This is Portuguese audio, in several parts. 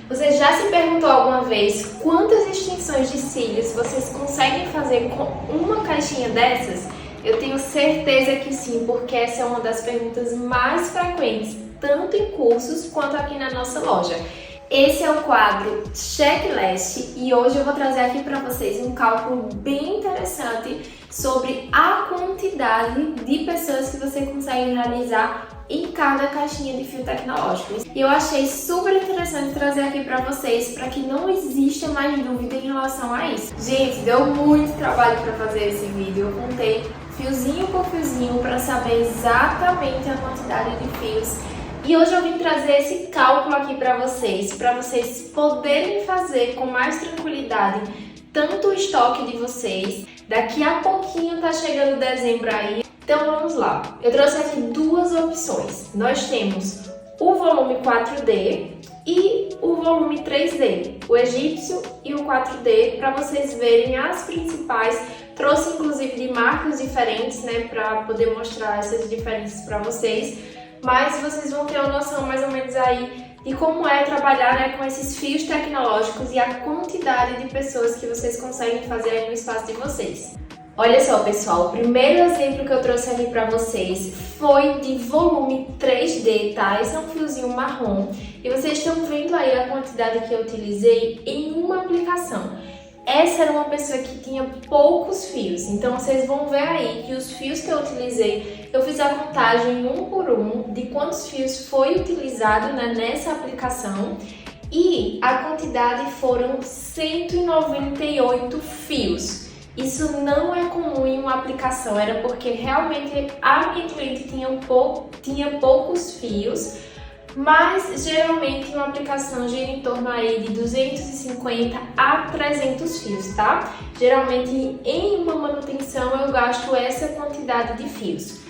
Você já se perguntou alguma vez quantas extensões de cílios vocês conseguem fazer com uma caixinha dessas? Eu tenho certeza que sim, porque essa é uma das perguntas mais frequentes, tanto em cursos quanto aqui na nossa loja. Esse é o quadro Checklist e hoje eu vou trazer aqui para vocês um cálculo bem interessante sobre a quantidade de pessoas que você consegue realizar em cada caixinha de fio tecnológico. E eu achei super interessante trazer aqui para vocês, para que não exista mais dúvida em relação a isso. Gente, deu muito trabalho para fazer esse vídeo, eu contei fiozinho por fiozinho para saber exatamente a quantidade de fios. E hoje eu vim trazer esse cálculo aqui para vocês poderem fazer com mais tranquilidade tanto o estoque de vocês. Daqui a pouquinho tá chegando dezembro aí, então vamos lá. Eu trouxe aqui duas opções. Nós temos o volume 4D e o volume 3D, o egípcio e o 4D, para vocês verem as principais. Trouxe inclusive de marcas diferentes, né, para poder mostrar essas diferenças para vocês. Mas vocês vão ter uma noção mais ou menos aí de como é trabalhar, né, com esses fios tecnológicos e a quantidade de pessoas que vocês conseguem fazer aí no espaço de vocês. Olha só, pessoal, o primeiro exemplo que eu trouxe aqui para vocês foi de volume 3D, tá? Esse é um fiozinho marrom e vocês estão vendo aí a quantidade que eu utilizei em uma aplicação. Essa era uma pessoa que tinha poucos fios, então vocês vão ver aí que os fios que eu utilizei, eu fiz a contagem um por um de quantos fios foi utilizado, né, nessa aplicação, e a quantidade foram 198 fios. Isso não é comum em uma aplicação, era porque realmente a minha cliente tinha poucos fios, mas geralmente uma aplicação gira em torno aí de 250 a 300 fios, tá? Geralmente em uma manutenção eu gasto essa quantidade de fios.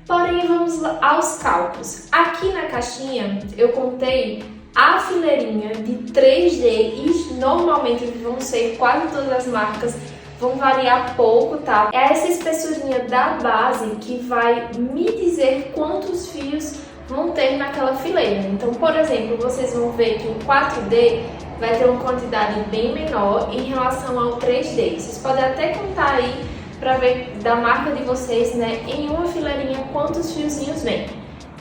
Porém, vamos aos cálculos. Aqui na caixinha eu contei a fileirinha de 3D e normalmente vão ser quase todas as marcas, vão variar pouco, tá? É essa espessurinha da base que vai me dizer quantos fios vão ter naquela fileira. Então, por exemplo, vocês vão ver que o 4D vai ter uma quantidade bem menor em relação ao 3D. Vocês podem até contar aí para ver da marca de vocês, né, em uma fileirinha quantos fiozinhos vem.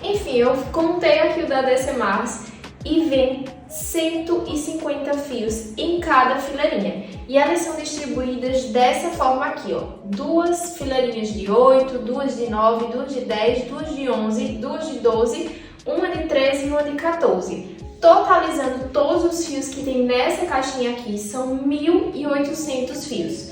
Enfim, eu contei aqui o da DC Mars e vem 150 fios em cada fileirinha. E elas são distribuídas dessa forma aqui, ó. Duas fileirinhas de 8, duas de 9, duas de 10, duas de 11, duas de 12, uma de 13 e uma de 14. Totalizando todos os fios que tem nessa caixinha aqui, são 1.800 fios.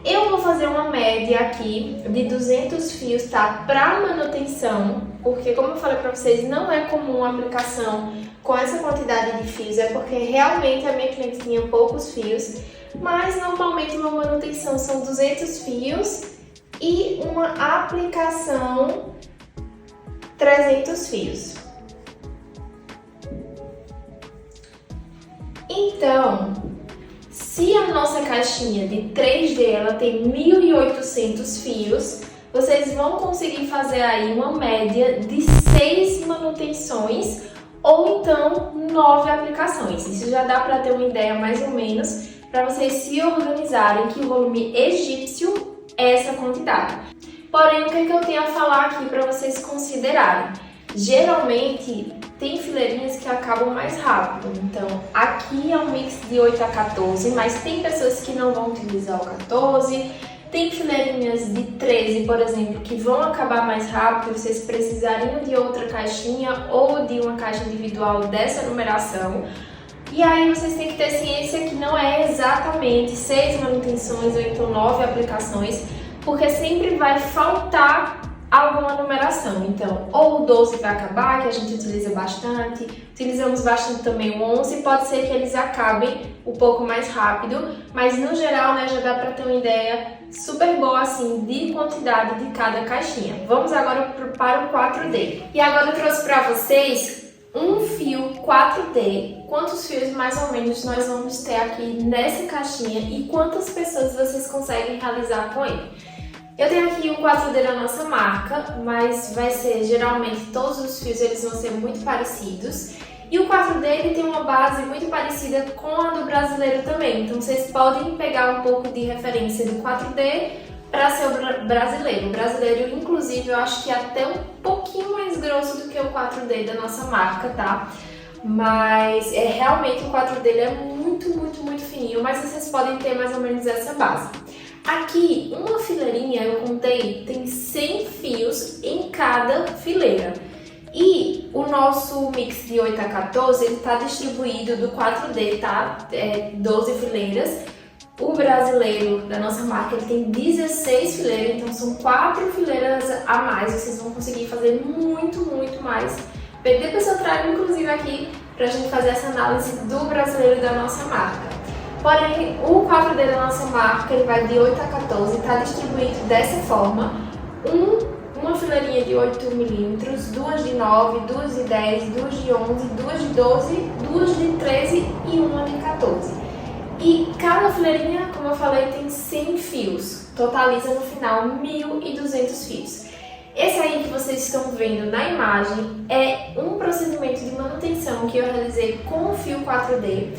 Eu vou fazer uma média aqui de 200 fios, tá? Para manutenção, porque como eu falei para vocês, não é comum uma aplicação com essa quantidade de fios, é porque realmente a minha cliente tinha poucos fios, mas normalmente uma manutenção são 200 fios e uma aplicação 300 fios. Então, se a nossa caixinha de 3D ela tem 1.800 fios, vocês vão conseguir fazer aí uma média de 6 manutenções ou então 9 aplicações. Isso já dá para ter uma ideia mais ou menos para vocês se organizarem que o volume egípcio é essa quantidade. Porém, o que é que eu tenho a falar aqui para vocês considerarem? Geralmente tem fileirinhas que acabam mais rápido, então aqui é um mix de 8 a 14, mas tem pessoas que não vão utilizar o 14, tem fileirinhas de 13, por exemplo, que vão acabar mais rápido, vocês precisariam de outra caixinha ou de uma caixa individual dessa numeração. E aí vocês têm que ter ciência que não é exatamente 6 manutenções ou então 9 aplicações, porque sempre vai faltar alguma numeração. Então, ou o 12 vai acabar, que a gente utiliza bastante, utilizamos bastante também o 11, pode ser que eles acabem um pouco mais rápido, mas no geral, né, já dá para ter uma ideia super boa assim de quantidade de cada caixinha. Vamos agora para o 4D. E agora eu trouxe para vocês um fio 4D, quantos fios mais ou menos nós vamos ter aqui nessa caixinha e quantas pessoas vocês conseguem realizar com ele. Eu tenho aqui o 4D da nossa marca, mas vai ser geralmente todos os fios eles vão ser muito parecidos. E o 4D ele tem uma base muito parecida com a do brasileiro também, então vocês podem pegar um pouco de referência do 4D para ser o brasileiro. O brasileiro, inclusive, eu acho que é até um pouquinho mais grosso do que o 4D da nossa marca, tá? Mas realmente o 4D é muito fininho, mas vocês podem ter mais ou menos essa base. Aqui, uma fileirinha, eu contei, tem 100 fios em cada fileira. E o nosso mix de 8 a 14, ele tá distribuído do 4D, tá? 12 fileiras. O brasileiro da nossa marca, ele tem 16 fileiras, então são 4 fileiras a mais. Vocês vão conseguir fazer muito mais. Depois eu trago, inclusive, aqui pra gente fazer essa análise do brasileiro da nossa marca. Porém, o 4D da nossa marca, ele vai de 8 a 14, tá distribuído dessa forma. Uma fileirinha de 8 milímetros, duas de 9, duas de 10, duas de 11, duas de 12, duas de 13 e uma de 14. E cada fileirinha, como eu falei, tem 100 fios, totaliza no final 1.200 fios. Esse aí que vocês estão vendo na imagem é um procedimento de manutenção que eu realizei com o fio 4D.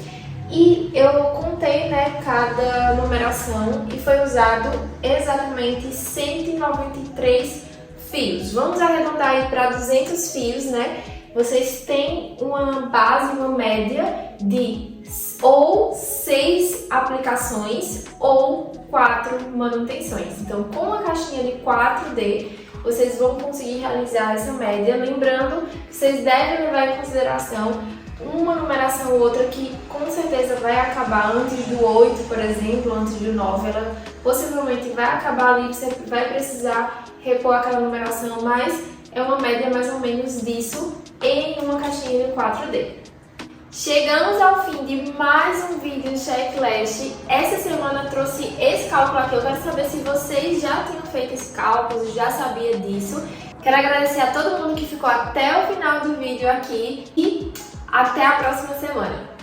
E eu contei, né, cada numeração e foi usado exatamente 193 fios. Vamos arredondar aí para 200 fios, né? Vocês têm uma base, uma média de ou 6 aplicações ou 4 manutenções. Então, com a caixinha de 4D, vocês vão conseguir realizar essa média. Lembrando que vocês devem levar em consideração uma numeração ou outra que com certeza vai acabar antes do 8, por exemplo, antes do 9, ela possivelmente vai acabar ali, você vai precisar repor aquela numeração, mas é uma média mais ou menos disso em uma caixinha de 4D. Chegamos ao fim de mais um vídeo checklist. Essa semana trouxe esse cálculo aqui, eu quero saber se vocês já tinham feito esse cálculo, já sabia disso. Quero agradecer a todo mundo que ficou até o final do vídeo aqui e até a próxima semana!